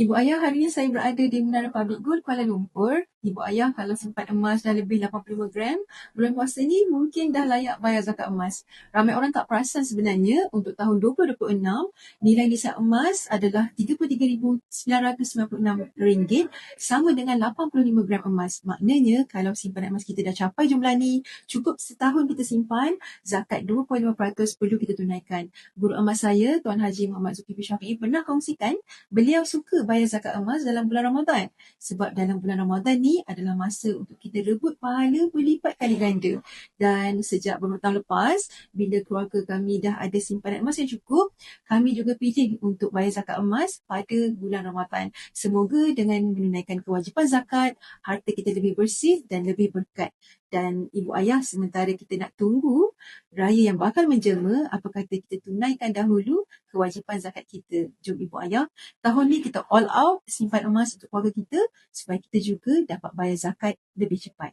Ibu ayah, hari ini saya berada di Menara Public Gold, Kuala Lumpur. Ibu ayah, kalau simpan emas dah lebih 85 gram, bulan puasa ni mungkin dah layak bayar zakat emas. Ramai orang tak perasan sebenarnya untuk tahun 2026, nilai nisab emas adalah RM33,996, sama dengan 85 gram emas. Maknanya, kalau simpanan emas kita dah capai jumlah ni, cukup setahun kita simpan, zakat 25% perlu kita tunaikan. Guru emas saya, Tuan Haji Muhammad Zulkifli Syafiee, pernah kongsikan beliau suka bayar zakat emas dalam bulan Ramadan. Sebab dalam bulan Ramadan ni adalah masa untuk kita rebut pahala berlipat kali ganda. Dan sejak beberapa tahun lepas, bila keluarga kami dah ada simpanan emas yang cukup, kami juga pilih untuk bayar zakat emas pada bulan Ramadan. Semoga dengan menunaikan kewajipan zakat, harta kita lebih bersih dan lebih berkat. Dan ibu ayah, sementara kita nak tunggu raya yang bakal menjelma, apa kata kita tunaikan dahulu kewajipan zakat kita. Jom ibu ayah, tahun ni kita all out simpan emas untuk keluarga kita supaya kita juga dapat bayar zakat lebih cepat.